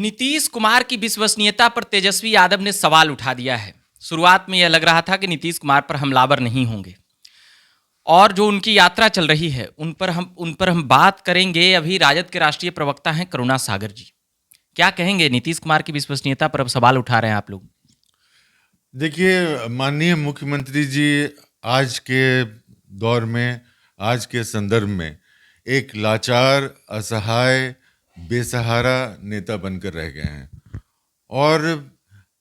नीतीश कुमार की विश्वसनीयता पर तेजस्वी यादव ने सवाल उठा दिया है। शुरुआत में यह लग रहा था कि नीतीश कुमार पर हमलावर नहीं होंगे और जो उनकी यात्रा चल रही है उन पर हम बात करेंगे। अभी राजद के राष्ट्रीय प्रवक्ता हैं करुणा सागर जी। क्या कहेंगे, नीतीश कुमार की विश्वसनीयता पर अब सवाल उठा रहे हैं आप लोग? देखिए, माननीय मुख्यमंत्री जी आज के दौर में, आज के संदर्भ में एक लाचार, असहाय, बेसहारा नेता बनकर रह गए हैं। और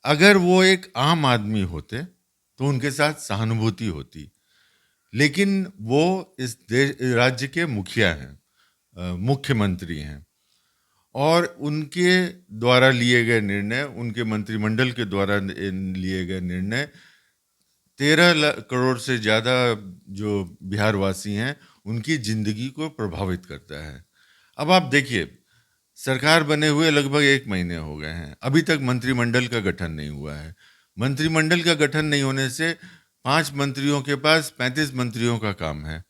अगर वो एक आम आदमी होते तो उनके साथ सहानुभूति होती, लेकिन वो इस देश राज्य के मुखिया हैं, मुख्यमंत्री हैं। और उनके द्वारा लिए गए निर्णय, उनके मंत्रिमंडल के द्वारा लिए गए निर्णय 13 करोड़ से ज़्यादा जो बिहारवासी हैं उनकी ज़िंदगी को प्रभावित करता है। अब आप देखिए, सरकार बने हुए लगभग 1 महीने हो गए हैं, अभी तक मंत्रिमंडल का गठन नहीं हुआ है। मंत्रिमंडल का गठन नहीं होने से 5 मंत्रियों के पास 35 मंत्रियों का काम है।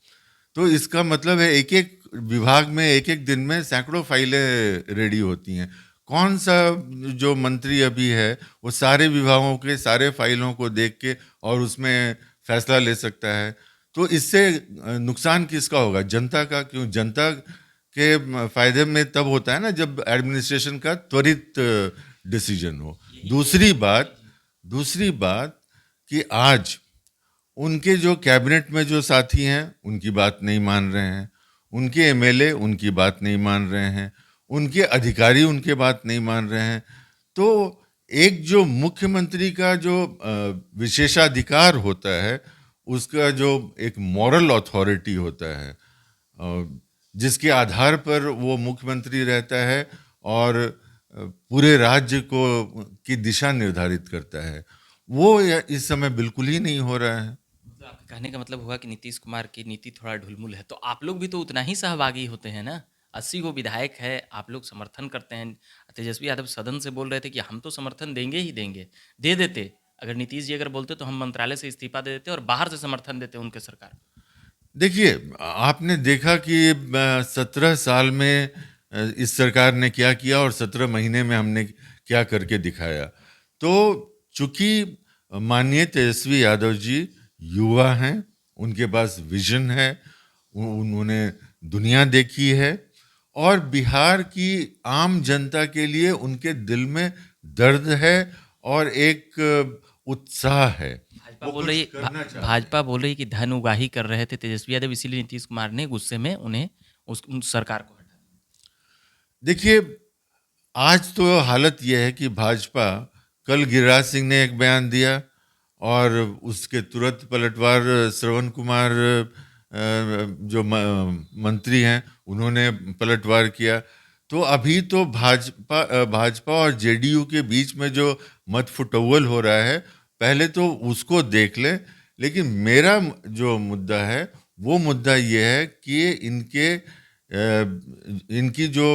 तो इसका मतलब है एक एक विभाग में एक एक दिन में सैकड़ों फाइलें रेडी होती हैं। कौन सा जो मंत्री अभी है वो सारे विभागों के सारे फाइलों को देख के और उसमें फैसला ले सकता है? तो इससे नुकसान किसका होगा? जनता का। क्यों? जनता के फायदे में तब होता है ना जब एडमिनिस्ट्रेशन का त्वरित डिसीजन हो। दूसरी बात कि आज उनके जो कैबिनेट में जो साथी हैं उनकी बात नहीं मान रहे हैं, उनके एमएलए उनकी बात नहीं मान रहे हैं, उनके अधिकारी उनके बात नहीं मान रहे हैं। तो एक जो मुख्यमंत्री का जो विशेषाधिकार होता है, उसका जो एक मॉरल अथॉरिटी होता है, जिसके आधार पर वो मुख्यमंत्री रहता है और पूरे राज्य को की दिशा निर्धारित करता है, वो इस समय बिल्कुल ही नहीं हो रहा है। तो आपके कहने का मतलब हुआ कि नीतीश कुमार की नीति थोड़ा ढुलमुल है, तो आप लोग भी तो उतना ही सहभागी होते हैं ना। 80 गो विधायक है, आप लोग समर्थन करते हैं। तेजस्वी यादव सदन से बोल रहे थे कि हम तो समर्थन देंगे ही देंगे, दे देते। अगर नीतीश जी अगर बोलते तो हम मंत्रालय से इस्तीफा दे देते और बाहर से समर्थन देते उनके सरकार को। देखिए, आपने देखा कि 17 साल में इस सरकार ने क्या किया और 17 महीने में हमने क्या करके दिखाया। तो चूंकि माननीय तेजस्वी यादव जी युवा हैं, उनके पास विजन है, उन्होंने दुनिया देखी है और बिहार की आम जनता के लिए उनके दिल में दर्द है और एक उत्साह है। वो कुछ करना चाहते हैं। भाजपा बोल रही कि धन उगाही कर रहे थे तेजस्वी यादव, इसीलिए नीतीश कुमार ने गुस्से में उन्हें उन सरकार को हटा दिया। देखिए, आज तो हालत यह है कि भाजपा, कल गिरिराज सिंह ने एक बयान दिया और उसके तुरंत पलटवार श्रवण कुमार जो मंत्री हैं उन्होंने पलटवार किया। तो अभी तो भाजपा और जेडीयू के बीच में जो मत फुटौल हो रहा है, पहले तो उसको देख ले। लेकिन मेरा जो मुद्दा है वो मुद्दा ये है कि इनकी जो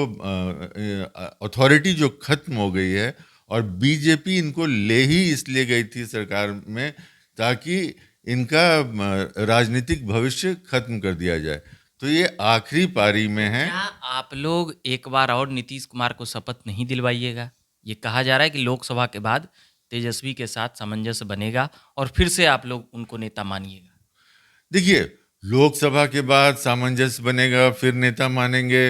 अथॉरिटी जो खत्म हो गई है और बीजेपी इनको ले ही इसलिए गई थी सरकार में ताकि इनका राजनीतिक भविष्य खत्म कर दिया जाए। तो ये आखिरी पारी में है। क्या आप लोग एक बार और नीतीश कुमार को शपथ नहीं दिलवाइएगा? ये कहा जा रहा है कि लोकसभा के बाद तेजस्वी के साथ सामंजस्य बनेगा और फिर से आप लोग उनको नेता मानिएगा। देखिए, लोकसभा के बाद सामंजस्य बनेगा फिर नेता मानेंगे,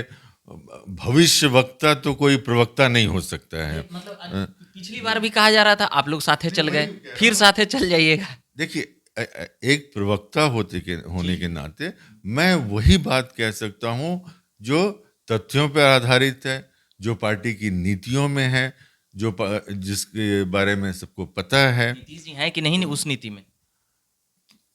भविष्य वक्ता तो कोई प्रवक्ता नहीं हो सकता है। मतलब पिछली बार भी कहा जा रहा था, आप लोग साथे चल गए, फिर साथे चल जाइएगा। देखिए, एक प्रवक्ता होने के नाते मैं वही बात कह सकता हूँ जो तथ्यों पर आधारित है, जो पार्टी की नीतियों में है, जिसके बारे में सबको पता है। नीतीश जी हैं कि नहीं उस नीति में?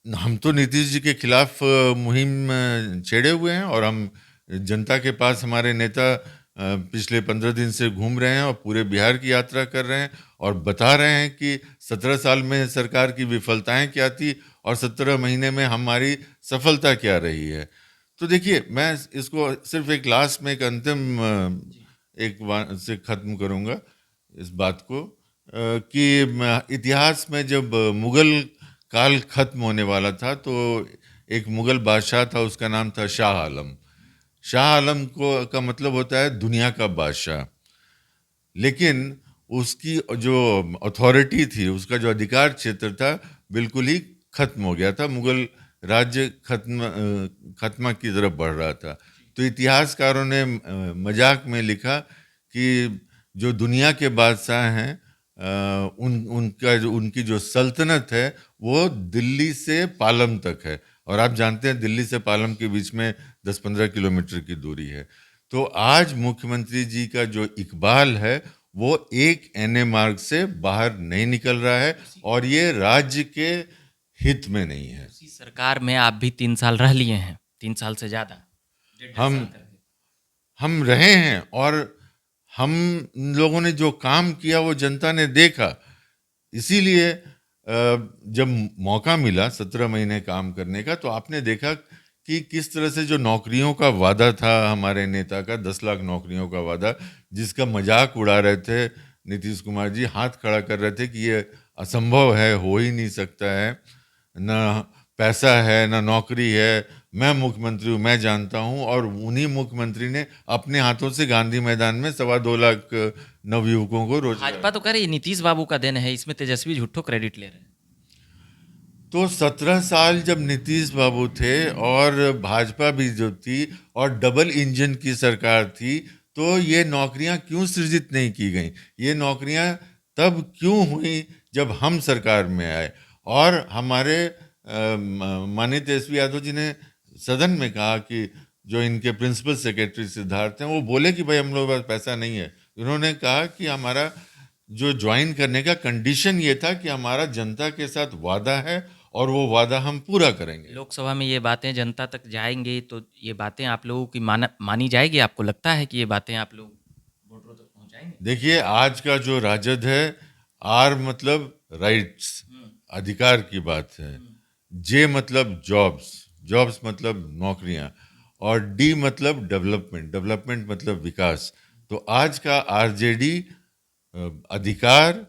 हम तो नीतीश जी के खिलाफ मुहिम छेड़े हुए हैं और हम जनता के पास, हमारे नेता पिछले 15 दिन से घूम रहे हैं और पूरे बिहार की यात्रा कर रहे हैं और बता रहे हैं कि 17 साल में सरकार की विफलताएं क्या थी और 17 महीने में हमारी सफलता क्या रही है। तो देखिए, मैं इसको सिर्फ एक लास्ट में एक अंतिम एक बात से ख़त्म करूँगा इस बात को, कि इतिहास में जब मुग़ल काल खत्म होने वाला था तो एक मुग़ल बादशाह था, उसका नाम था शाह आलम। शाह आलम का मतलब होता है दुनिया का बादशाह। लेकिन उसकी जो अथॉरिटी थी, उसका जो अधिकार क्षेत्र था, बिल्कुल ही खत्म हो गया था। मुगल राज्य खत्म की तरफ बढ़ रहा था। तो इतिहासकारों ने मजाक में लिखा कि जो दुनिया के बादशाह हैं, उनकी जो सल्तनत है वो दिल्ली से पालम तक है। और आप जानते हैं दिल्ली से पालम के बीच में 10-15 किलोमीटर की दूरी है। तो आज मुख्यमंत्री जी का जो इकबाल है वो एक एनए मार्ग से बाहर नहीं निकल रहा है, और ये राज्य के हित में नहीं है। उसी सरकार में आप भी 3 साल रह लिए हैं, 3 साल से ज्यादा, 1.5 हम साल कर दिए। हम रहे हैं, और हम लोगों ने जो काम किया वो जनता ने देखा। इसीलिए जब मौका मिला 17 महीने काम करने का, तो आपने देखा कि किस तरह से जो नौकरियों का वादा था हमारे नेता का, 10 लाख नौकरियों का वादा, जिसका मजाक उड़ा रहे थे नीतीश कुमार जी, हाथ खड़ा कर रहे थे कि ये असंभव है, हो ही नहीं सकता है, ना पैसा है ना नौकरी है, मैं मुख्यमंत्री हूँ, मैं जानता हूँ। और उन्हीं मुख्यमंत्री ने अपने हाथों से गांधी मैदान में 2.25 लाख नवयुवकों को रोजगार। भाजपा तो कह रही है नीतीश बाबू का देन है, इसमें तेजस्वी झूठो क्रेडिट ले रहे हैं। तो 17 साल जब नीतीश बाबू थे और भाजपा भी जो थी और डबल इंजन की सरकार थी, तो ये नौकरियां क्यों सृजित नहीं की गई? ये नौकरियां तब क्यों हुई जब हम सरकार में आए। और हमारे माननीय तेजस्वी यादव जी ने सदन में कहा कि जो इनके प्रिंसिपल सेक्रेटरी सिद्धार्थ हैं, वो बोले कि भाई हम लोग के पास पैसा नहीं है। उन्होंने कहा कि हमारा जो ज्वाइन करने का कंडीशन ये था कि हमारा जनता के साथ वादा है और वो वादा हम पूरा करेंगे। लोकसभा में ये बातें जनता तक जाएंगी तो ये बातें आप लोगों की मानी जाएगी? आपको लगता है कि ये बातें आप लोग वोटरों तक पहुंचाएंगे? देखिए, आज का जो राजद है, आर मतलब राइट्स, अधिकार की बात है। जे मतलब जॉब्स, जॉब्स मतलब नौकरियां, और डी मतलब डेवलपमेंट, डेवलपमेंट मतलब विकास। तो आज का आरजेडी अधिकार,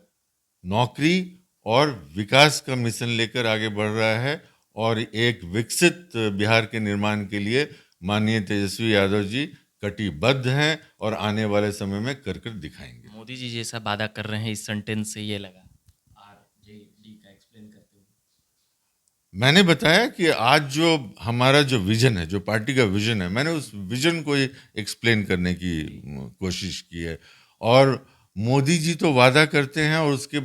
नौकरी और विकास का मिशन लेकर आगे बढ़ रहा है, और एक विकसित बिहार के निर्माण के लिए माननीय तेजस्वी यादव जी कटिबद्ध हैं और आने वाले समय में कर कर दिखाएंगे। मोदी जी जैसा वादा कर रहे हैं, इस सेंटेंस से ये लगा। आर जे डी का एक्सप्लेन करते हुए मैंने बताया कि आज जो हमारा जो विजन है, जो पार्टी का विजन है, मैंने उस विजन को एक्सप्लेन करने की कोशिश की है। और मोदी जी तो वादा करते हैं और उसके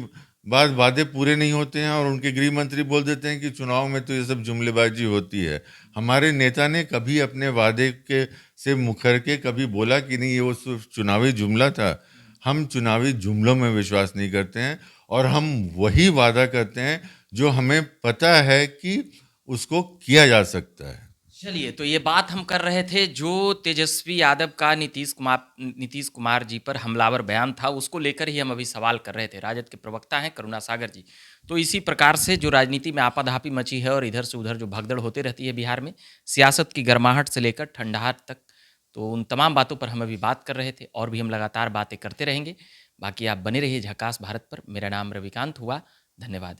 बाद वादे पूरे नहीं होते हैं, और उनके गृह मंत्री बोल देते हैं कि चुनाव में तो ये सब जुमलेबाजी होती है। हमारे नेता ने कभी अपने वादे के से मुखर के कभी बोला कि नहीं ये वो सिर्फ चुनावी जुमला था? हम चुनावी जुमलों में विश्वास नहीं करते हैं, और हम वही वादा करते हैं जो हमें पता है कि उसको किया जा सकता है। चलिए, तो ये बात हम कर रहे थे जो तेजस्वी यादव का नीतीश कुमार जी पर हमलावर बयान था, उसको लेकर ही हम अभी सवाल कर रहे थे। राजद के प्रवक्ता हैं करुणा सागर जी। तो इसी प्रकार से जो राजनीति में आपाधापी मची है और इधर से उधर जो भगदड़ होती रहती है बिहार में, सियासत की गर्माहट से लेकर ठंडाहट तक, तो उन तमाम बातों पर हम अभी बात कर रहे थे और भी हम लगातार बातें करते रहेंगे। बाकी आप बने रहिए झकास भारत पर। मेरा नाम रविकांत हुआ। धन्यवाद।